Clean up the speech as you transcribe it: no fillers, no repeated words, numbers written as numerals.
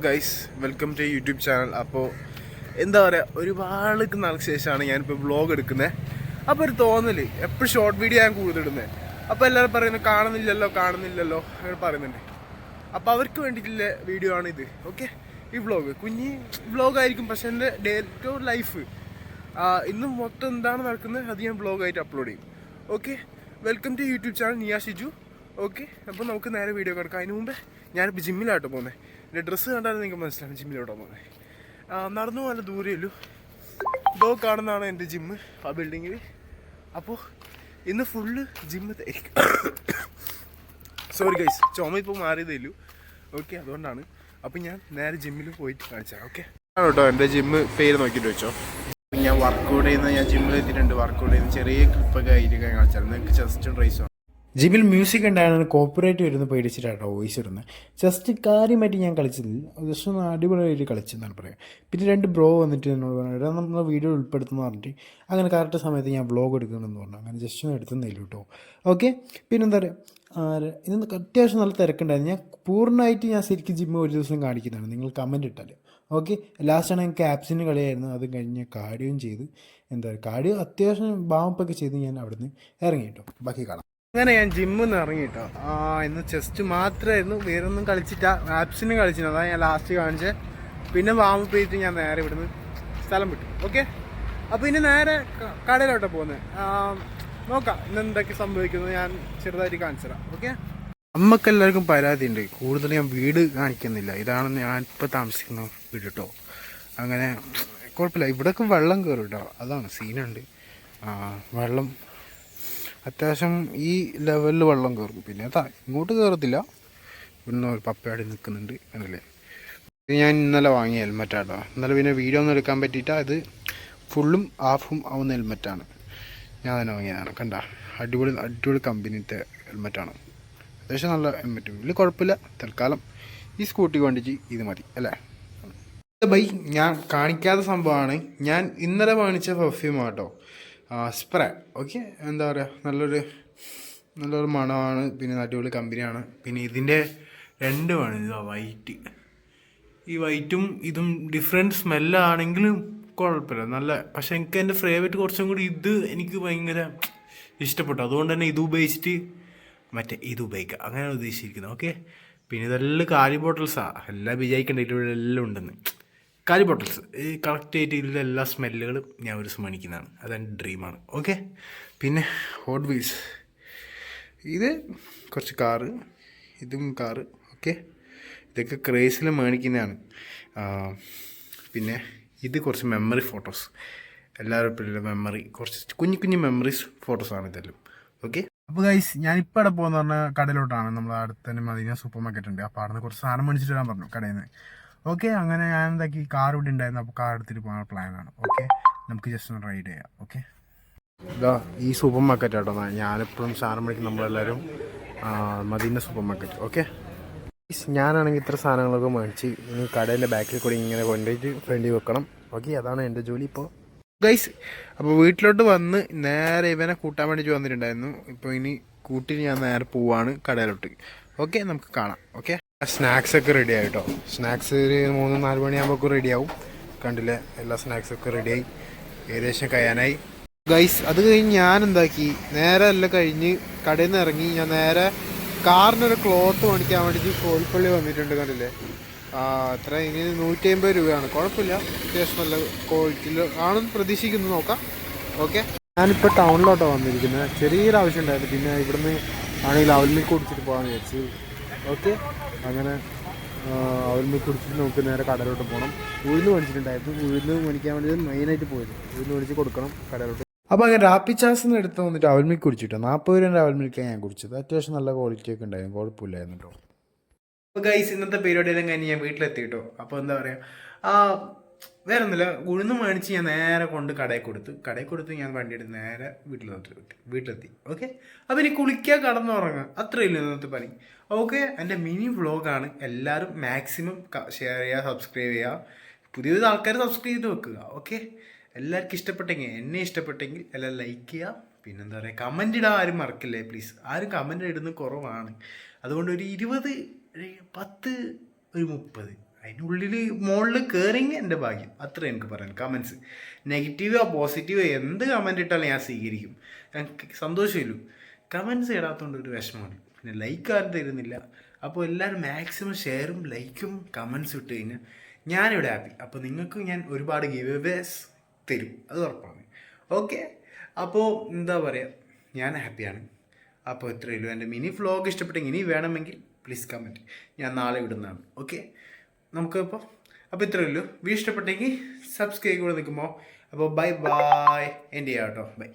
Guys welcome to YouTube channel. അപ്പോൾ എന്താ പറയുക, ഒരുപാട് നാൾക്ക് ശേഷമാണ് ഞാനിപ്പോൾ വ്ളോഗ് എടുക്കുന്നത്. അപ്പോൾ ഒരു തോന്നൽ എപ്പോഴും ഷോർട്ട് വീഡിയോ ഞാൻ കൂടുതലിടുന്നത്. അപ്പോൾ എല്ലാവരും പറയുന്നത് കാണുന്നില്ലല്ലോ അങ്ങനെ പറയുന്നുണ്ട്. അപ്പോൾ അവർക്ക് വേണ്ടിയിട്ടുള്ള വീഡിയോ ആണ് ഇത്. ഓക്കെ, ഈ വ്ളോഗ് കുഞ്ഞി വ്ളോഗായിരിക്കും, പക്ഷേ എൻ്റെ ഡേ ടു ലൈഫ് ഇന്നും മൊത്തം എന്താണ് നടക്കുന്നത് അത് ഞാൻ വ്ളോഗായിട്ട് അപ്ലോഡ് ചെയ്യും. Okay, welcome to YouTube channel Niya Shiju. Okay, അപ്പോൾ നമുക്ക് നേരെ വീഡിയോ കിടക്കാം. അതിന് മുമ്പേ ഞാനിപ്പോൾ ജിമ്മിലാട്ടോ പോകുന്നത്. എൻ്റെ ഡ്രസ്സ് കണ്ടാലും നിങ്ങൾക്ക് മനസ്സിലാവും ജിമ്മിലോട്ടോ പോകുന്നത്. നടന്നു നല്ല ദൂരമല്ലോ. ഇതോ കാണുന്നതാണ് എൻ്റെ ജിമ്മ്, ആ ബിൽഡിങ്ങിൽ. അപ്പോൾ ഇന്ന് ഫുള്ള് ജിമ്മ് ആയിരിക്കും. സോറി ഗൈസ്, ചുമ ഇപ്പോൾ മാറിയതേലു. ഓക്കെ, അതുകൊണ്ടാണ്. അപ്പോൾ ഞാൻ നേരെ ജിമ്മിൽ പോയിട്ട് കാണിച്ചാൽ ഓക്കെ ആണ് കേട്ടോ. എൻ്റെ ജിമ്മ് പേര് നോക്കിയിട്ട് വെച്ചോ. ഞാൻ വർക്കൗട്ട് ചെയ്യുന്ന, ഞാൻ ജിമ്മിൽ എത്തിയിട്ടുണ്ട്. വർക്കൗട്ട് ചെയ്യുന്ന ചെറിയ ക്ലിപ്പൊക്കെ ആയിട്ട് കാണിച്ചാൽ നിങ്ങൾക്ക് ജസ്റ്റ് റൈസ് ആണ്. ജിമ്മിൽ മ്യൂസിക് ഉണ്ടായിരുന്നു, കോപ്പറേറ്റ് വരുന്നത് പേടിച്ചിട്ടാട്ടോ വോയിസ് വരുന്നത്. ജസ്റ്റ് കാര്യമായിട്ട് ഞാൻ കളിച്ചില്ല, ജസ്റ്റ് ഒന്ന് അടിപൊളിയായിട്ട് കളിച്ചെന്നാണ് പറയാം. പിന്നെ രണ്ട് ബ്രോ വന്നിട്ട് എന്നോട് പറഞ്ഞു, നമ്മൾ വീഡിയോ ഉൾപ്പെടുത്തുന്ന പറഞ്ഞിട്ട് അങ്ങനെ കറക്റ്റ് സമയത്ത് ഞാൻ വ്ളോഗ് എടുക്കണമെന്ന് പറഞ്ഞു. അങ്ങനെ ജസ്റ്റ് ഒന്ന് എടുത്തുന്നില്ല കേട്ടോ. ഓക്കെ, പിന്നെന്താ പറയുക, ഇന്ന് അത്യാവശ്യം നല്ല തിരക്കുണ്ടായിരുന്നു. ഞാൻ പൂർണ്ണമായിട്ട് ഞാൻ ശരിക്കും ജിമ്മ് ഒരു ദിവസം കാണിക്കുന്നതാണ്, നിങ്ങൾ കമൻറ്റ് ഇട്ടാൽ. ഓക്കെ, ലാസ്റ്റാണ് ഞങ്ങൾക്ക് ആപ്സിന് കളിയായിരുന്നു. അത് കഴിഞ്ഞ് കാർഡിയോയും ചെയ്ത്, എന്താ പറയുക, കാർഡിയോ അത്യാവശ്യം ബാമ്പൊക്കെ ചെയ്ത് ഞാൻ അവിടെ നിന്ന് ഇറങ്ങി കേട്ടോ. ബാക്കി കാണാം. അങ്ങനെ ഞാൻ ജിമ്മിൽ നിന്ന് ഇറങ്ങി കേട്ടോ. ഇന്ന് ചെസ്റ്റ് മാത്രമായിരുന്നു, വേറൊന്നും കളിച്ചിട്ട് ആപ്സിന് കളിച്ചിരുന്നു. അതാണ് ഞാൻ ലാസ്റ്റ് കാണിച്ചത്. പിന്നെ വാമപ്പ് ചെയ്തിട്ട് ഞാൻ നേരെ ഇവിടുന്ന് സ്ഥലം വിട്ടു. ഓക്കെ, അപ്പോൾ ഇനി നേരെ കടയിലോട്ടാണ് പോകുന്നത്. നോക്കാം ഇന്ന് എന്തൊക്കെ സംഭവിക്കുന്നത്, ഞാൻ ചെറുതായിട്ട് കാണിച്ചു തരാം. ഓക്കെ, നമുക്കെല്ലാവർക്കും പരാതിയുണ്ട്, കൂടുതൽ ഞാൻ വീട് കാണിക്കുന്നില്ല. ഇതാണ് ഞാനിപ്പോൾ താമസിക്കുന്ന വീട് കേട്ടോ. അങ്ങനെ കുഴപ്പമില്ല, ഇവിടെയൊക്കെ വെള്ളം കയറും കേട്ടോ, അതാണ് സീനുണ്ട്. വെള്ളം അത്യാവശ്യം ഈ ലെവലിൽ വെള്ളം കയറും. പിന്നെ ഇങ്ങോട്ട് കയറത്തില്ല. ഇവിടുന്ന് ഒരു പപ്പയാടി നിൽക്കുന്നുണ്ട് എന്നല്ലേ. ഇത് ഞാൻ ഇന്നലെ വാങ്ങിയ ഹെൽമെറ്റാട്ടോ. ഇന്നലെ പിന്നെ വീഡിയോ ഒന്നും എടുക്കാൻ പറ്റിയിട്ട് അത് ഫുള്ളും ഹാഫും ആവുന്ന ഹെൽമെറ്റാണ്. ഞാൻ തന്നെ വാങ്ങിയതാണ്. കണ്ട, അടിപൊളി കമ്പനിത്തെ ഹെൽമെറ്റാണ്. അത്യാവശ്യം നല്ല ഹെൽമെറ്റ്, വലിയ കുഴപ്പമില്ല. തൽക്കാലം ഈ സ്കൂട്ടിക്ക് വേണ്ടിയിട്ട് ഇത് മതി അല്ലേ. ബൈ, ഞാൻ കാണിക്കാത്ത സംഭവമാണ്. ഞാൻ ഇന്നലെ വാങ്ങിച്ച പെർഫ്യൂമാട്ടോ, സ്പ്രേ. ഓക്കെ, എന്താ പറയുക, നല്ലൊരു മണമാണ്. പിന്നെ അടിപൊളി കമ്പനിയാണ്. പിന്നെ ഇതിൻ്റെ രണ്ടുമാണ്, ഇതാ വൈറ്റ്. ഈ വൈറ്റും ഇതും ഡിഫറെൻറ്റ് സ്മെല്ലാണെങ്കിലും കുഴപ്പമില്ല, നല്ല. പക്ഷെ എനിക്ക് എൻ്റെ ഫേവറേറ്റ് കുറച്ചും കൂടി ഇത് എനിക്ക് ഭയങ്കര ഇഷ്ടപ്പെട്ടു. അതുകൊണ്ട് തന്നെ ഇത് ഉപയോഗിച്ചിട്ട് ഇത് ഉപയോഗിക്കുക, അങ്ങനെ ഉദ്ദേശിച്ചിരിക്കുന്നത്. ഓക്കെ, പിന്നെ ഇതെല്ലാം കാലി ബോട്ടിൽസാണ്. എല്ലാം വിചാരിക്കേണ്ട ഇതിലെല്ലാം ഉണ്ടെന്ന്. കാലി ബോട്ടിൽസ് കളക്ട് ചെയ്തിട്ട് ഇതിലെ എല്ലാ സ്മെല്ലുകളും ഞാൻ ഒരു ദിവസം മേടിക്കുന്നതാണ്. അതെൻ്റെ ഡ്രീമാണ്. ഓക്കെ, പിന്നെ ഹോട്ട് വീൽസ്, ഇത് കുറച്ച് കാറ്, ഇതും കാറ്. ഓക്കെ, ഇതൊക്കെ ക്രേസിൽ മേടിക്കുന്നതാണ്. പിന്നെ ഇത് കുറച്ച് മെമ്മറി ഫോട്ടോസ്, എല്ലാവരും മെമ്മറി, കുറച്ച് കുഞ്ഞു മെമ്മറീസ് ഫോട്ടോസാണ് ഇതെല്ലാം. ഓക്കെ, അപ്പോൾ ഗൈസ്, ഞാനിപ്പോൾ ഇവിടെ പോകുന്ന പറഞ്ഞാൽ കടയിലോട്ടാണ്. നമ്മൾ അടുത്ത് തന്നെ മദീന സൂപ്പർ മാർക്കറ്റ് ഉണ്ട്. അപ്പോൾ അവിടെ നിന്ന് കുറച്ച് സാധനം മേടിച്ചിട്ട് വരാൻ പറഞ്ഞു കടയിൽ നിന്ന്. ഓക്കെ, അങ്ങനെ ഞാൻ എന്താക്കി, കാർ ഇവിടെ ഉണ്ടായിരുന്നു. അപ്പോൾ കാർ എടുത്തിട്ട് പോകാൻ പ്ലാനാണ്. ഓക്കെ, നമുക്ക് ജസ്റ്റ് ഒന്ന് റൈഡ് ചെയ്യാം. ഓക്കെ, ഇതാ ഈ സൂപ്പർ മാർക്കറ്റ് ആട്ടോ ഞാനെപ്പോഴും സാധനം മേടിക്കും. നമ്മളെല്ലാവരും മദീന സൂപ്പർ മാർക്കറ്റ്. ഓക്കെ, ഞാനാണെങ്കിൽ ഇത്ര സാധനങ്ങളൊക്കെ മേടിച്ച് കടയിലെ ബാക്കിൽ കൂടി ഇങ്ങനെ കൊണ്ടുപോയിട്ട് ഫ്രണ്ടിൽ വെക്കണം. ഓക്കെ, അതാണ് എൻ്റെ ജോലി ഇപ്പോൾ ഗൈസ്. അപ്പോൾ വീട്ടിലോട്ട് വന്ന് നേരെ ഇവനെ കൂട്ടാൻ വേണ്ടിയിട്ട് വന്നിട്ടുണ്ടായിരുന്നു. ഇപ്പോൾ ഇനി കൂട്ടിന് ഞാൻ നേരെ പോവാണ് കടയിലോട്ട്. ഓക്കെ, നമുക്ക് കാണാം. ഓക്കെ, സ്നാക്സൊക്കെ റെഡി ആയിട്ടോ. സ്നാക്സ് ഒരു 3-4 മണിയാകുമ്പോൾ റെഡിയാവും. കണ്ടില്ലേ, എല്ലാ സ്നാക്സൊക്കെ റെഡിയായി, ഏകദേശം കഴിയാനായി ഗൈസ്. അത് കഴിഞ്ഞ് ഞാൻ എന്താക്കി, നേരെ എല്ലാം കഴിഞ്ഞ് കടയിൽ നിന്ന് ഇറങ്ങി ഞാൻ നേരെ കാറിനൊരു ക്ലോത്ത് മേടിക്കാൻ വേണ്ടിയിട്ട് കോൽപ്പള്ളി വന്നിട്ടുണ്ട്. കണ്ടില്ലേ, എത്ര ഇനി 150 രൂപയാണ്. കുഴപ്പമില്ല, അത്യാവശ്യം നല്ല ക്വാളിറ്റിയിൽ ആണെന്ന് പ്രതീക്ഷിക്കുന്നു. നോക്കാം. ഓക്കെ, ഞാനിപ്പോൾ ടൗണിലോട്ടോ വന്നിരിക്കുന്നത്. ചെറിയൊരു ആവശ്യം ഉണ്ടായിരുന്നു. പിന്നെ ഇവിടുന്ന് ആണെങ്കിൽ അവൽ മിൽക്ക് കുടിച്ചിട്ട് പോകാമെന്ന് വിചാരിച്ചു. ഓക്കെ, അങ്ങനെ അവൽ മിൽക്ക് കുടിച്ചിട്ട് നമുക്ക് നേരെ കടയിലോട്ട് പോകണം. ഉഴുന്ന് മേടിച്ചിട്ടുണ്ടായിരുന്നു. ഉഴുന്ന് മേടിക്കാൻ വേണ്ടി മെയിനായിട്ട് പോയത്. ഉഴുന്ന് മേടിച്ച് കൊടുക്കണം കടയിലോട്ട്. അപ്പോൾ അങ്ങനെ റാപ്പിച്ചാസിന് എടുത്ത് വന്നിട്ട് അവൽ മിൽക്ക് കുടിച്ചിട്ടോ. 40 രൂപ അവൽ മിൽക്കാണ് ഞാൻ കുടിച്ചത്. അത്യാവശ്യം നല്ല ക്വാളിറ്റി ഒക്കെ ഉണ്ടായിരുന്നു, കുഴപ്പമില്ലായിരുന്നു കേട്ടോ. അപ്പോൾ ഗൈസ്, ഇന്നത്തെ പരിപാടിയെല്ലാം കഴിഞ്ഞ് ഞാൻ വീട്ടിലെത്തി കേട്ടോ. അപ്പോൾ എന്താ പറയുക, വേറെ ഒന്നുമില്ല, ഉഴുന്ന് മേടിച്ച് ഞാൻ നേരെ കൊണ്ട് കടയിൽ കൊടുത്ത് ഞാൻ വണ്ടി എടുത്ത് നേരെ വീട്ടിലെത്തി. ഓക്കെ, അപ്പോൾ ഇനി കുളിക്കുക, കടന്നുറങ്ങുക, അത്രയില്ല ഇന്നത്തെ പണി. ഓക്കെ, എൻ്റെ മിനി വ്ളോഗാണ്. എല്ലാവരും മാക്സിമം ഷെയർ ചെയ്യുക, സബ്സ്ക്രൈബ് ചെയ്യുക. പുതിയ ആൾക്കാർ സബ്സ്ക്രൈബ് ചെയ്ത് വെക്കുക. ഓക്കെ, എല്ലാവർക്കും ഇഷ്ടപ്പെട്ടെങ്കിൽ, എന്നെ ഇഷ്ടപ്പെട്ടെങ്കിൽ എല്ലാം ലൈക്ക് ചെയ്യുക. പിന്നെന്താ പറയുക, കമൻ്റ് ഇടാൻ ആരും മറക്കില്ലേ പ്ലീസ്. ആരും കമൻ്റ് ഇടുന്നത് കുറവാണ്. അതുകൊണ്ട് ഒരു 20, ഒരു 10, ഒരു 30 അതിനുള്ളിൽ മുകളിൽ കയറിങ്ങി എൻ്റെ ഭാഗ്യം. അത്ര എനിക്ക് പറയാൻ. കമൻസ് നെഗറ്റീവോ പോസിറ്റീവോ എന്ത് കമൻറ്റ് ഇട്ടാലും ഞാൻ സ്വീകരിക്കും. എനിക്ക് സന്തോഷമില്ലു. കമൻസ് ഇടാത്തതുകൊണ്ട് ഒരു വിഷമമാണ്. പിന്നെ ലൈക്ക് ആരും തരുന്നില്ല. അപ്പോൾ എല്ലാവരും മാക്സിമം ഷെയറും ലൈക്കും കമൻസും ഇട്ട് കഴിഞ്ഞാൽ ഞാനിവിടെ ഹാപ്പി. അപ്പോൾ നിങ്ങൾക്ക് ഞാൻ ഒരുപാട് ഗിവ് അവേസ് തരും, അത് ഉറപ്പാണ്. ഓക്കെ, അപ്പോൾ എന്താ പറയുക, ഞാൻ ഹാപ്പിയാണ്. അപ്പോൾ ഇത്രയേ ഉള്ളൂ. എൻ്റെ മിനി വ്ലോഗ് ഇഷ്ടപ്പെട്ടെങ്കിൽ ഇനി വേണമെങ്കിൽ പ്ലീസ് കമൻറ്റ്, ഞാൻ നാളെ ഇടുന്നതാണ്. ഓക്കെ, നമുക്കപ്പോൾ ഇത്രയേ ഉള്ളൂ. വീഡിയോ ഇഷ്ടപ്പെട്ടെങ്കിൽ സബ്സ്ക്രൈബ് കൂടെ നിൽക്കുമ്പോൾ. അപ്പോൾ ബൈ ബൈ, എൻ്റെ ചെയ്യാം കേട്ടോ. ബൈ.